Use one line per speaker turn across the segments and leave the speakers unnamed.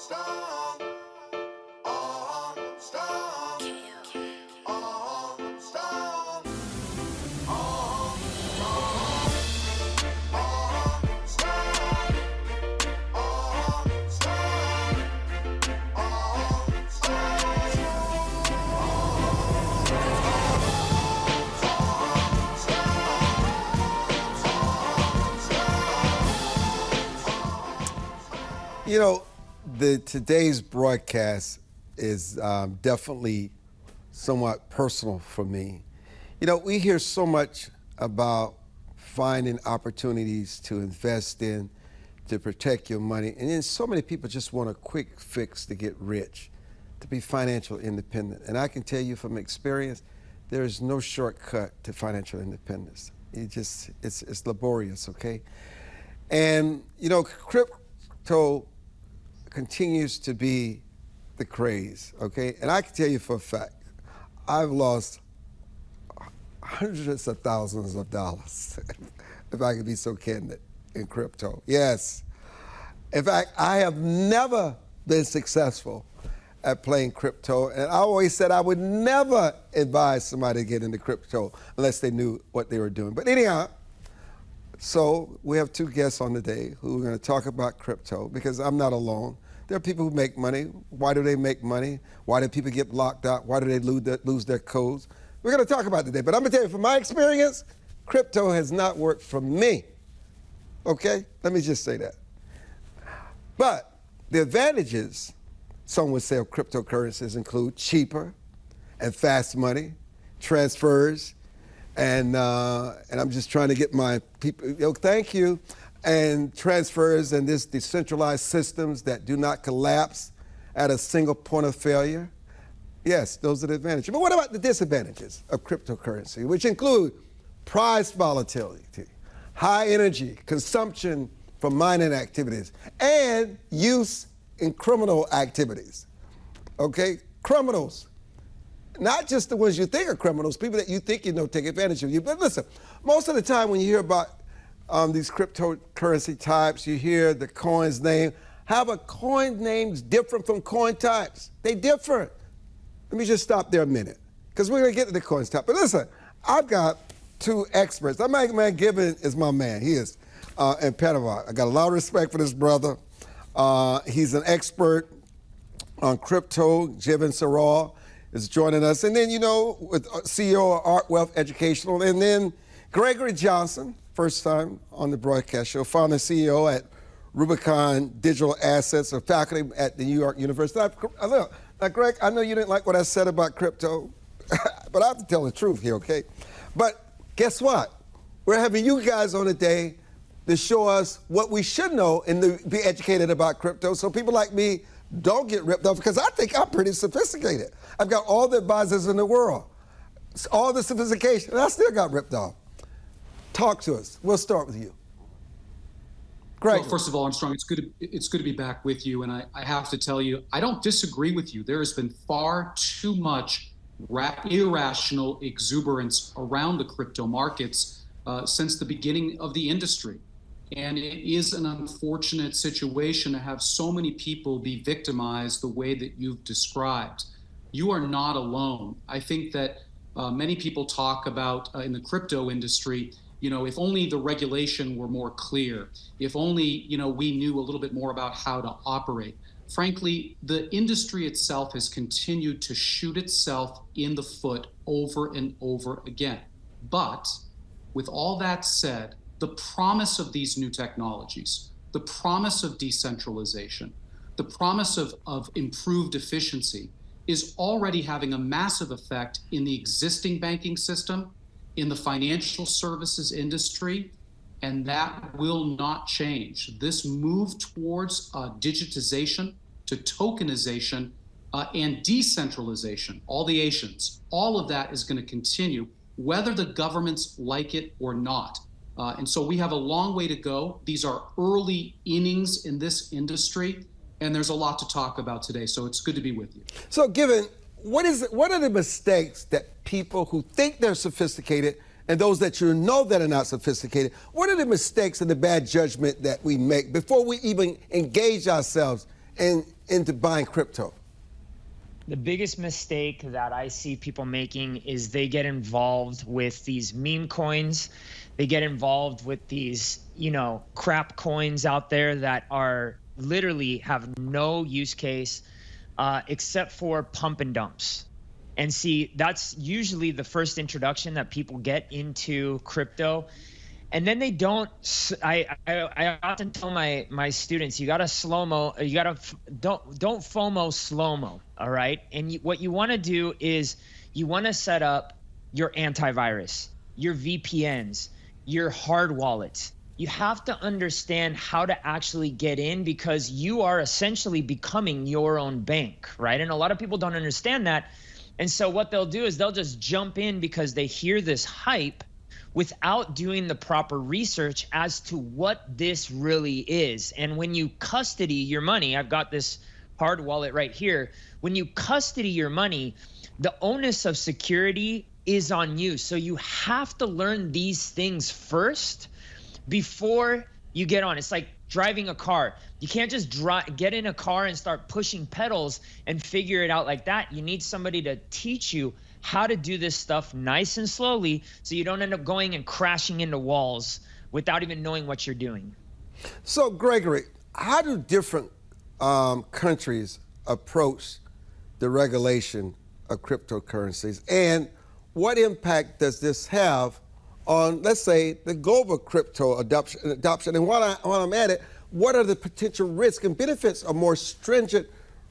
You know, today's broadcast is definitely somewhat personal for me. You know, we hear so much about finding opportunities to invest in, to protect your money, and then so many people just want a quick fix to get rich, to be financial independent. And I can tell you from experience, there is no shortcut to financial independence. It's laborious, okay? And, you know, crypto continues to be the craze, okay? And I can tell you for a fact, I've lost hundreds of thousands of dollars, if I could be so candid, in crypto. Yes. In fact, I have never been successful at playing crypto, and I always said I would never advise somebody to get into crypto unless they knew what they were doing. But anyhow, so we have two guests on today who are going to talk about crypto, because I'm not alone. There are people who make money. Why do they make money? Why do people get locked out? Why do they lose their codes? We're going to talk about it today. But I'm going to tell you, from my experience, crypto has not worked for me. Okay? Let me just say that. But the advantages, some would say, of cryptocurrencies include cheaper and fast money, transfers, and I'm just trying to get my people, thank you, and transfers and this decentralized systems that do not collapse at a single point of failure. Yes, those are the advantages. But what about the disadvantages of cryptocurrency, which include price volatility, high energy, consumption from mining activities, and use in criminal activities, okay? Criminals. Not just the ones you think are criminals, people that you think take advantage of you. But listen, most of the time when you hear about these cryptocurrency types, you hear the coin's name. However, coin names different from coin types. They differ. Let me just stop there a minute, because we're going to get to the coins type. But listen, I've got two experts. My man Gven is my man. He is in Panama. I got a lot of respect for this brother. He's an expert on crypto. Gven Sariol is joining us. And then, you know, with CEO of Art Wealth Educational. And then Gregory Johnson, first time on the broadcast show, founder and CEO at Rubicon Digital Assets, a faculty at the New York University. Now, Greg, I know you didn't like what I said about crypto, but I have to tell the truth here, okay? But guess what? We're having you guys on today to show us what we should know and to be educated about crypto, so people like me don't get ripped off, because I think I'm pretty sophisticated. I've got all the advisors in the world, all the sophistication, and I still got ripped off. Talk to us. We'll start with you. Greg.
Well, first of all, Armstrong, it's good to be back with you, and I have to tell you, I don't disagree with you. There has been far too much irrational exuberance around the crypto markets since the beginning of the industry. And it is an unfortunate situation to have so many people be victimized the way that you've described. You are not alone. I think that many people talk about in the crypto industry, you know, if only the regulation were more clear, if only, you know, we knew a little bit more about how to operate. Frankly, the industry itself has continued to shoot itself in the foot over and over again. But with all that said, the promise of these new technologies, the promise of decentralization, the promise of improved efficiency is already having a massive effect in the existing banking system, in the financial services industry, and that will not change. This move towards digitization, to tokenization, and decentralization, all the Asians, all of that is going to continue, whether the governments like it or not. And so we have a long way to go. These are early innings in this industry, and there's a lot to talk about today, so it's good to be with you.
So Gven, what are the mistakes that people who think they're sophisticated and those that you know that are not sophisticated, what are the mistakes and the bad judgment that we make before we even engage ourselves into buying crypto?
The biggest mistake that I see people making is they get involved with these meme coins. They get involved with these, crap coins out there that are literally have no use case except for pump and dumps. And see, that's usually the first introduction that people get into crypto. And then they don't. I often tell my students, you gotta slow-mo. You gotta don't FOMO slow-mo. All right. And what you want to do is you want to set up your antivirus, your VPNs, your hard wallets. You have to understand how to actually get in, because you are essentially becoming your own bank, right? And a lot of people don't understand that. And so what they'll do is they'll just jump in because they hear this hype without doing the proper research as to what this really is. And when you custody your money, I've got this hard wallet right here. When you custody your money, the onus of security is on you. So you have to learn these things first before you get on. It's like driving a car. You can't just get in a car and start pushing pedals and figure it out like that. You need somebody to teach you how to do this stuff nice and slowly so you don't end up going and crashing into walls without even knowing what you're doing.
So, Gregory, how do different countries approach the regulation of cryptocurrencies, and what impact does this have on, let's say, the global crypto adoption? And while I'm at it, what are the potential risks and benefits of more stringent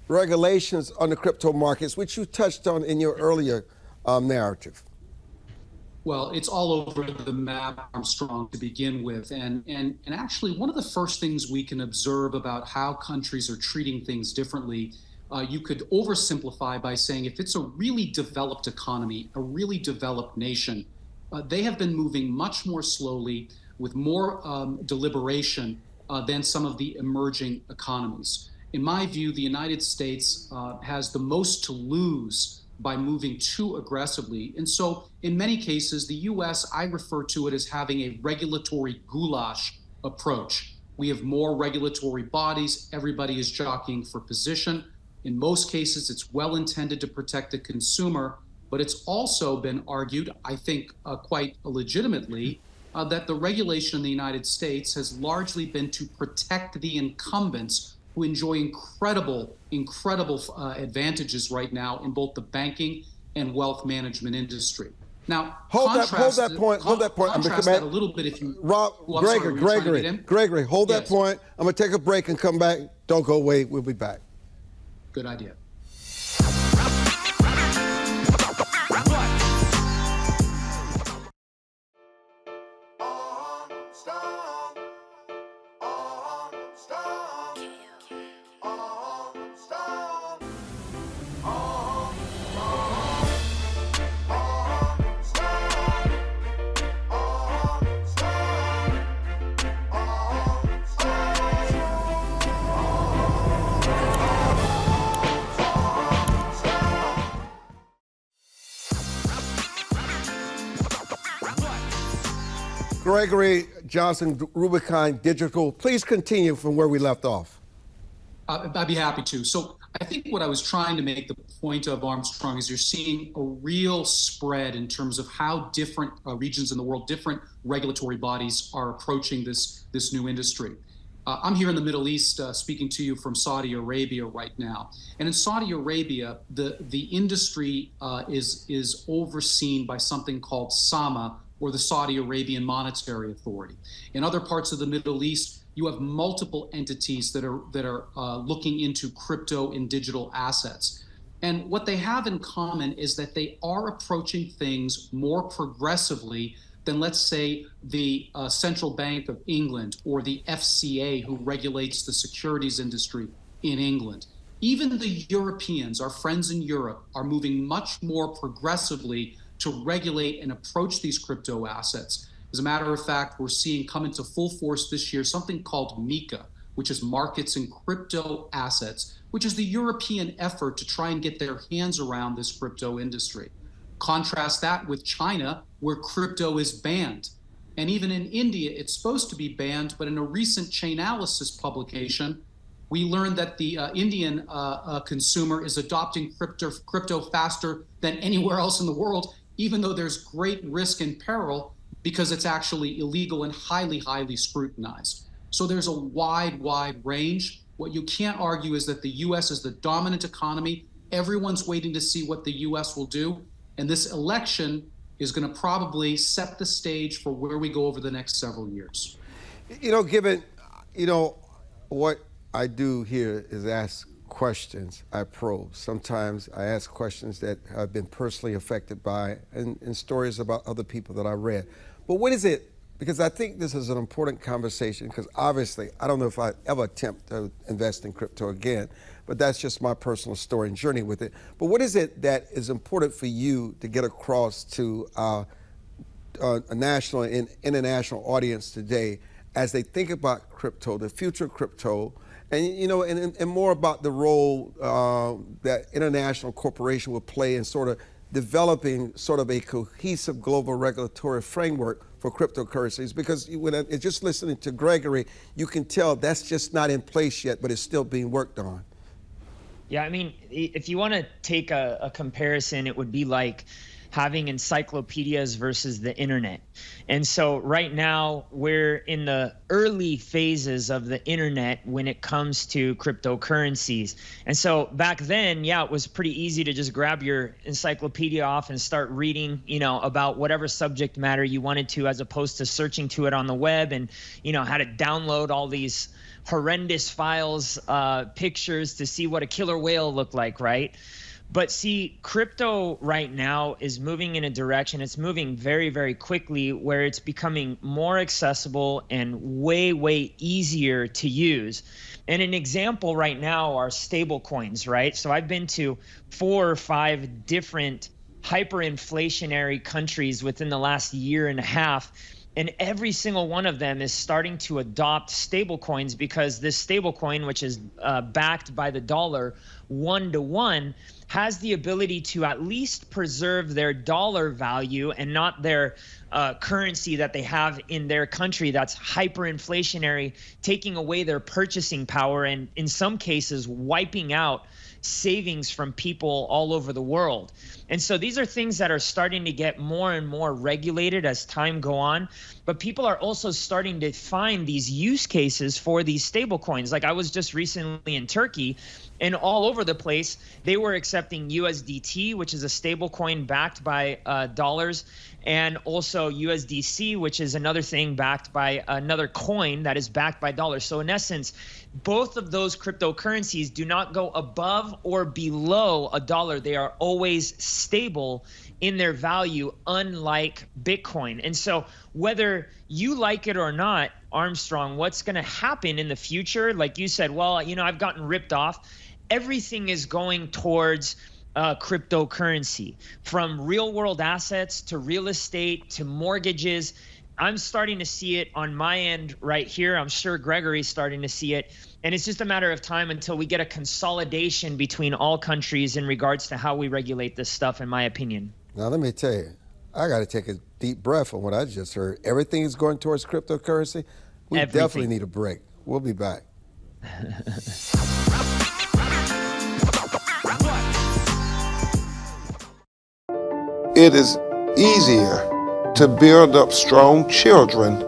regulations on the crypto markets, which you touched on in your earlier narrative?
Well, it's all over the map, Armstrong, to begin with. And actually, one of the first things we can observe about how countries are treating things differently, you could oversimplify by saying if it's a really developed economy, a really developed nation, they have been moving much more slowly with more deliberation than some of the emerging economies. In my view, the United States has the most to lose by moving too aggressively. And so in many cases, the US, I refer to it as having a regulatory goulash approach. We have more regulatory bodies. Everybody is jockeying for position. In most cases, it's well intended to protect the consumer, but it's also been argued, I think quite legitimately, that the regulation in the United States has largely been to protect the incumbents who enjoy incredible advantages right now in both the banking and wealth management industry. Now,
hold that point.
Contrast that a little bit, if you.
Gregory, hold that point. I'm going to take a break and come back. Don't go away. We'll be back.
Good idea.
Gregory Johnson, Rubicon Digital, please continue from where we left off.
I'd be happy to. So I think what I was trying to make the point of, Armstrong, is you're seeing a real spread in terms of how different regions in the world, different regulatory bodies are approaching this new industry. I'm here in the Middle East speaking to you from Saudi Arabia right now. And in Saudi Arabia, the industry is overseen by something called SAMA, or the Saudi Arabian Monetary Authority. In other parts of the Middle East, you have multiple entities that are looking into crypto and digital assets. And what they have in common is that they are approaching things more progressively than, let's say, the Central Bank of England or the FCA, who regulates the securities industry in England. Even the Europeans, our friends in Europe, are moving much more progressively to regulate and approach these crypto assets. As a matter of fact, we're seeing come into full force this year something called MiCA, which is Markets in Crypto Assets, which is the European effort to try and get their hands around this crypto industry. Contrast that with China, where crypto is banned. And even in India, it's supposed to be banned, but in a recent Chainalysis publication, We learned that the Indian consumer is adopting crypto faster than anywhere else in the world, even though there's great risk and peril because it's actually illegal and highly, highly scrutinized. So there's a wide range. What you can't argue is that the US is the dominant economy. Everyone's waiting to see what the US will do. And this election is going to probably set the stage for where we go over the next several years.
Given, what I do here is ask questions. I probe. Sometimes I ask questions that I've been personally affected by and stories about other people that I read. But what is it? Because I think this is an important conversation, because obviously I don't know if I ever attempt to invest in crypto again, but that's just my personal story and journey with it. But what is it that is important for you to get across to a national and international audience today as they think about crypto, the future of crypto, and more about the role that international corporation will play in sort of developing sort of a cohesive global regulatory framework for cryptocurrencies? Because when I'm just listening to Gregory, you can tell that's just not in place yet, but it's still being worked on.
Yeah, I mean, if you want to take a comparison, it would be like having encyclopedias versus the internet. And so right now we're in the early phases of the internet when it comes to cryptocurrencies. And so back then, yeah, it was pretty easy to just grab your encyclopedia off and start reading, about whatever subject matter you wanted to, as opposed to searching to it on the web and, how to download all these horrendous files, pictures to see what a killer whale looked like, right? But see, crypto right now is moving in a direction, it's moving very, very quickly, where it's becoming more accessible and way, way easier to use. And an example right now are stable coins, right? So I've been to 4 or 5 different hyperinflationary countries within the last year and a half. And every single one of them is starting to adopt stable coins, because this stable coin, which is backed by the dollar 1-to-1, has the ability to at least preserve their dollar value and not their currency that they have in their country that's hyperinflationary, taking away their purchasing power and in some cases wiping out savings from people all over the world. And so these are things that are starting to get more and more regulated as time go on, but people are also starting to find these use cases for these stable coins. Like I was just recently in Turkey, and all over the place, they were accepting USDT, which is a stable coin backed by dollars, and also USDC, which is another thing backed by another coin that is backed by dollars. So in essence, both of those cryptocurrencies do not go above or below $1. They are always stable in their value, unlike Bitcoin. And so whether you like it or not, Armstrong, what's going to happen in the future? Like you said, well, I've gotten ripped off. Everything is going towards cryptocurrency, from real world assets to real estate to mortgages. I'm starting to see it on my end right here. I'm sure Gregory's starting to see it. And it's just a matter of time until we get a consolidation between all countries in regards to how we regulate this stuff, in my opinion.
Now, let me tell you, I got to take a deep breath on what I just heard. Everything is going towards cryptocurrency. We definitely need a break. We'll be back.
It is easier to build up strong children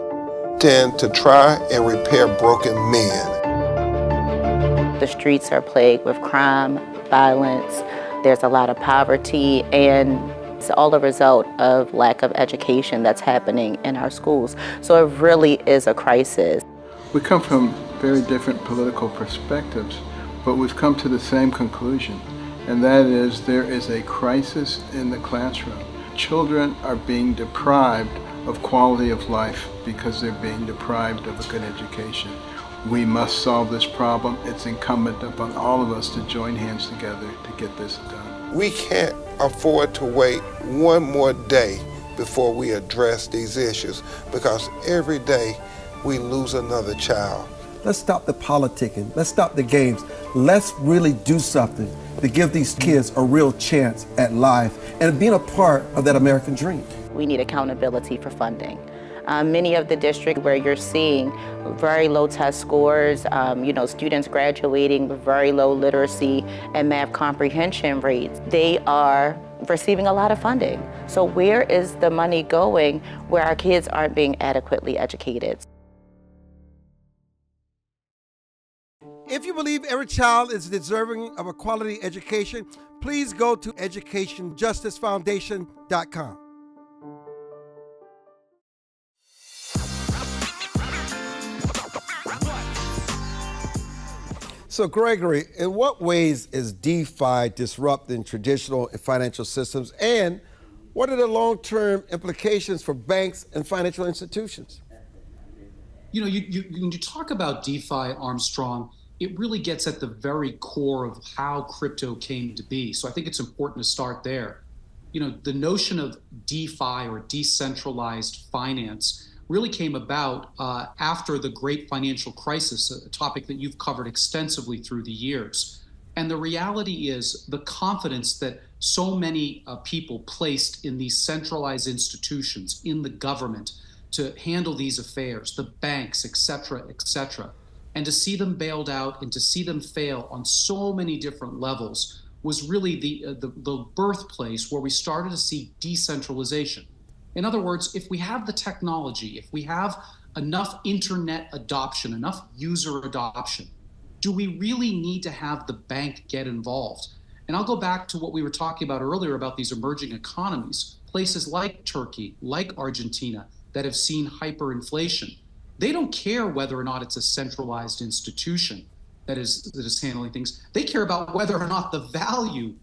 than to try and repair broken men.
The streets are plagued with crime, violence. There's a lot of poverty, and it's all a result of lack of education that's happening in our schools. So it really is a crisis.
We come from very different political perspectives, but we've come to the same conclusion, and that is there is a crisis in the classroom. Children are being deprived of quality of life because they're being deprived of a good education. We must solve this problem. It's incumbent upon all of us to join hands together to get this done.
We can't afford to wait one more day before we address these issues, because every day we lose another child.
Let's stop the politicking. Let's stop the games. Let's really do something to give these kids a real chance at life and being a part of that American dream.
We need accountability for funding. Many of the districts where you're seeing very low test scores, students graduating with very low literacy and math comprehension rates, they are receiving a lot of funding. So where is the money going where our kids aren't being adequately educated?
If you believe every child is deserving of a quality education, please go to educationjusticefoundation.com. So, Gregory, in what ways is DeFi disrupting traditional financial systems, and what are the long-term implications for banks and financial institutions?
You know, when you talk about DeFi, Armstrong, it really gets at the very core of how crypto came to be. So I think it's important to start there. You know, the notion of DeFi, or decentralized finance, really came about after the great financial crisis, a topic that you've covered extensively through the years. And the reality is the confidence that so many people placed in these centralized institutions, in the government, to handle these affairs, the banks, et cetera, and to see them bailed out and to see them fail on so many different levels was really the birthplace where we started to see decentralization. In other words, if we have the technology, if we have enough internet adoption, enough user adoption, do we really need to have the bank get involved? And I'll go back to what we were talking about earlier about these emerging economies, places like Turkey, like Argentina, that have seen hyperinflation. They don't care whether or not it's a centralized institution that is handling things. They care about whether or not the value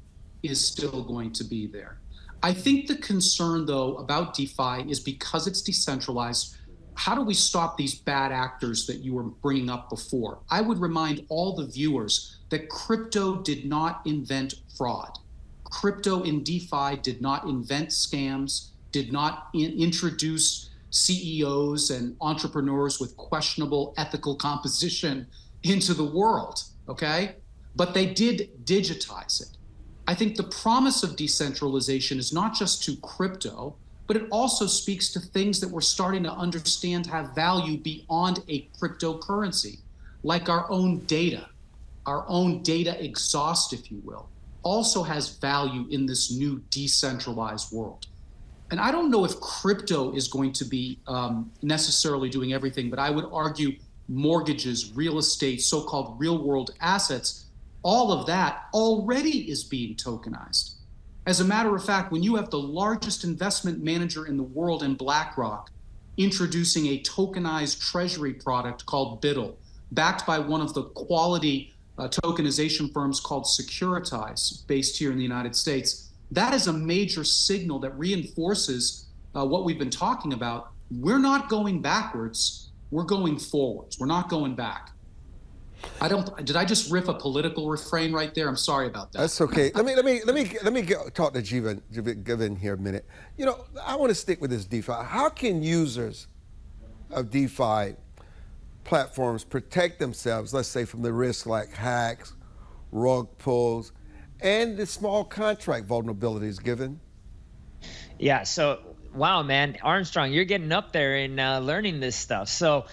is still going to be there. I think the concern, though, about DeFi is because it's decentralized, how do we stop these bad actors that you were bringing up before? I would remind all the viewers that crypto did not invent fraud. Crypto in DeFi did not invent scams, did not introduce CEOs and entrepreneurs with questionable ethical composition into the world, okay? But they did digitize it. I think the promise of decentralization is not just to crypto, but it also speaks to things that we're starting to understand have value beyond a cryptocurrency, like our own data exhaust, if you will, also has value in this new decentralized world. And I don't know if crypto is going to be necessarily doing everything, but I would argue mortgages, real estate, so-called real world assets, all of that already is being tokenized. As a matter of fact, when you have the largest investment manager in the world in BlackRock introducing a tokenized treasury product called BIDL, backed by one of the quality tokenization firms called Securitize, based here in the United States, that is a major signal that reinforces what we've been talking about. We're not going backwards, we're going forwards. We're not going back. Did I just riff a political refrain right there? I'm sorry about that.
That's okay. Let me talk to Gven here a minute. You know, I want to stick with this DeFi. How can users of DeFi platforms protect themselves, let's say, from the risks like hacks, rug pulls, and the small contract vulnerabilities, Gven?
Yeah, so, wow, man, Armstrong, you're getting up there and learning this stuff. So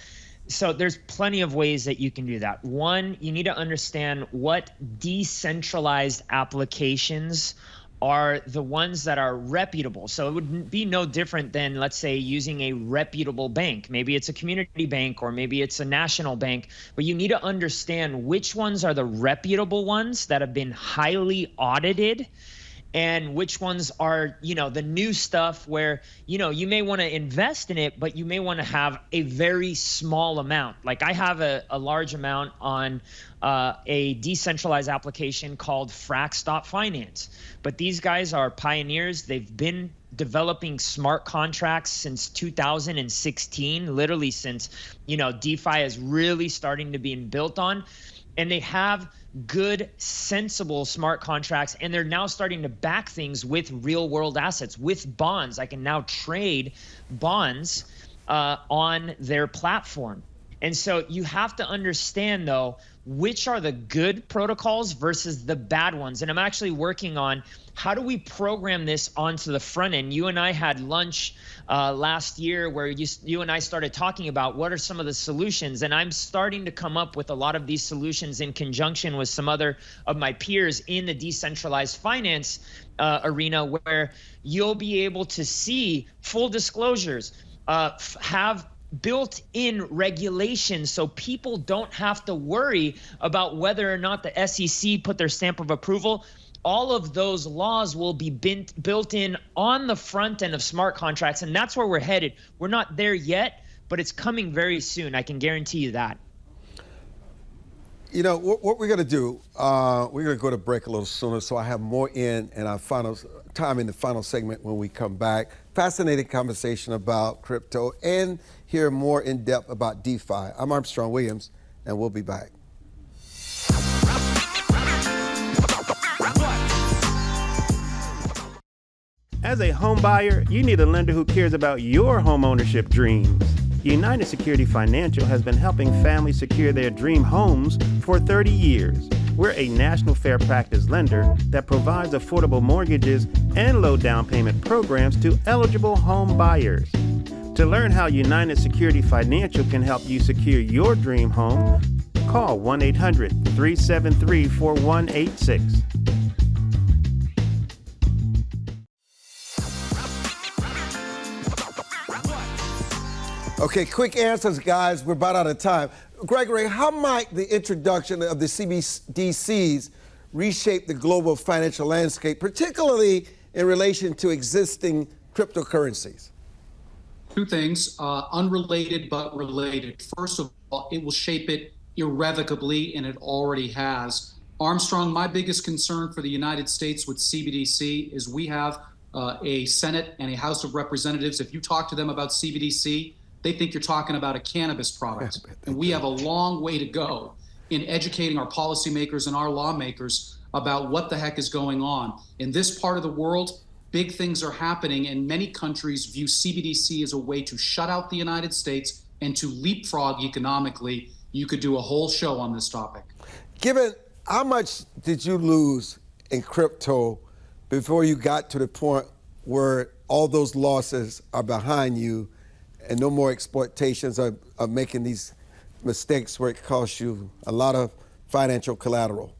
there's plenty of ways that you can do that. One, you need to understand what decentralized applications are the ones that are reputable. So it would be no different than, let's say, using a reputable bank. Maybe it's a community bank or maybe it's a national bank, but you need to understand which ones are the reputable ones that have been highly audited and which ones are, the new stuff where, you may want to invest in it, but you may want to have a very small amount. Like I have a large amount on a decentralized application called Frac Finance. But these guys are pioneers. They've been developing smart contracts since 2016, literally since, DeFi is really starting to be built on. And they have good, sensible smart contracts, and they're now starting to back things with real-world assets, with bonds. I can now trade bonds on their platform. And so you have to understand, though, which are the good protocols versus the bad ones. And I'm actually working on how do we program this onto the front end. You and I had lunch last year where you and I started talking about what are some of the solutions. And I'm starting to come up with a lot of these solutions in conjunction with some other of my peers in the decentralized finance arena, where you'll be able to see full disclosures, have built-in regulations so people don't have to worry about whether or not the SEC put their stamp of approval. All of those laws will be built in on the front end of smart contracts, and that's where we're headed. We're not there yet, but it's coming very soon. I can guarantee you that.
You know, what we're going to do, we're going to go to break a little sooner, so I have more in our final time in the final segment when we come back. Fascinating conversation about crypto and hear more in depth about DeFi. I'm Armstrong Williams, and we'll be back.
As a home buyer, you need a lender who cares about your home ownership dreams. United Security Financial has been helping families secure their dream homes for 30 years. We're a national fair practice lender that provides affordable mortgages and low down payment programs to eligible home buyers. To learn how United Security Financial can help you secure your dream home, call 1-800-373-4186.
Okay, quick answers, guys. We're about out of time. Gregory, how might the introduction of the CBDCs reshape the global financial landscape, particularly in relation to existing cryptocurrencies?
Two things, unrelated but related. First of all, it will shape it irrevocably, and it already has. Armstrong, my biggest concern for the United States with CBDC is we have a Senate and a House of Representatives. If you talk to them about CBDC, they think you're talking about a cannabis product. And we have a long way to go in educating our policymakers and our lawmakers about what the heck is going on. In this part of the world, big things are happening, and many countries view CBDC as a way to shut out the United States and to leapfrog economically. You could do a whole show on this topic.
Given how much did you lose in crypto before you got to the point where all those losses are behind you and no more exploitations of making these mistakes where it costs you a lot of financial collateral?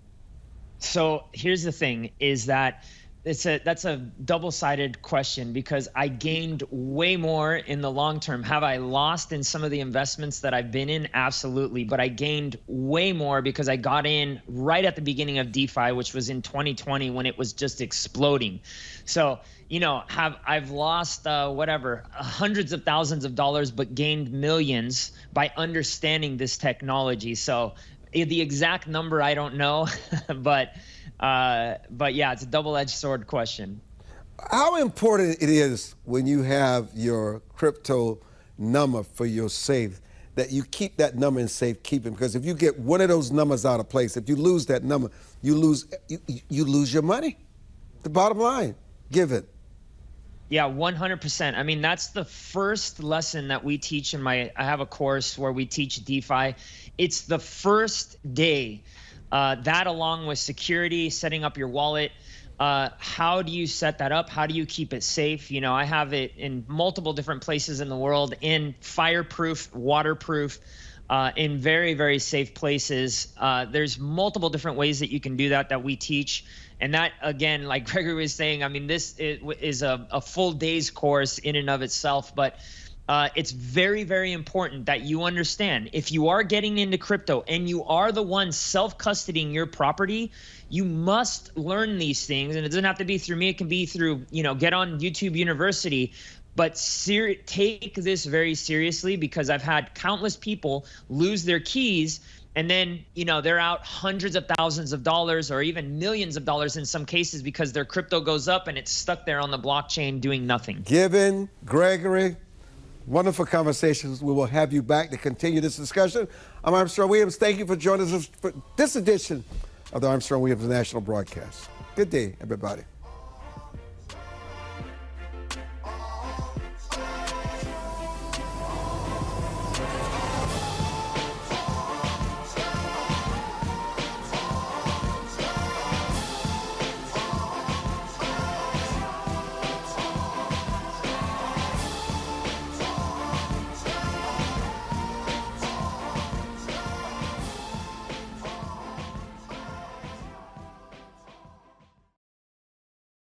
So here's the thing, is that that's a double-sided question, because I gained way more in the long term. Have I lost in some of the investments that I've been in? Absolutely. But I gained way more because I got in right at the beginning of DeFi, which was in 2020 when it was just exploding. So, you know, I've lost hundreds of thousands of dollars, but gained millions by understanding this technology. So the exact number, I don't know, but yeah, it's a double-edged sword question.
How important it is when you have your crypto number for your safe that you keep that number in safekeeping? Because if you get one of those numbers out of place, if you lose that number, you lose your money. The bottom line, give it.
Yeah, 100%. I mean, that's the first lesson that we teach I have a course where we teach DeFi. It's the first day. That, along with security, setting up your wallet. How do you set that up? How do you keep it safe? You know, I have it in multiple different places in the world, in fireproof, waterproof, in very, very safe places. There's multiple different ways that you can do that we teach. And that, again, like Gregory was saying, I mean, this is a full day's course in and of itself. But it's very, very important that you understand, if you are getting into crypto and you are the one self-custodying your property, you must learn these things. And it doesn't have to be through me. It can be through, get on YouTube University. But take this very seriously, because I've had countless people lose their keys, and then, they're out hundreds of thousands of dollars or even millions of dollars in some cases because their crypto goes up and it's stuck there on the blockchain doing nothing.
Gven, Gregory, wonderful conversations. We will have you back to continue this discussion. I'm Armstrong Williams. Thank you for joining us for this edition of the Armstrong Williams National Broadcast. Good day, everybody.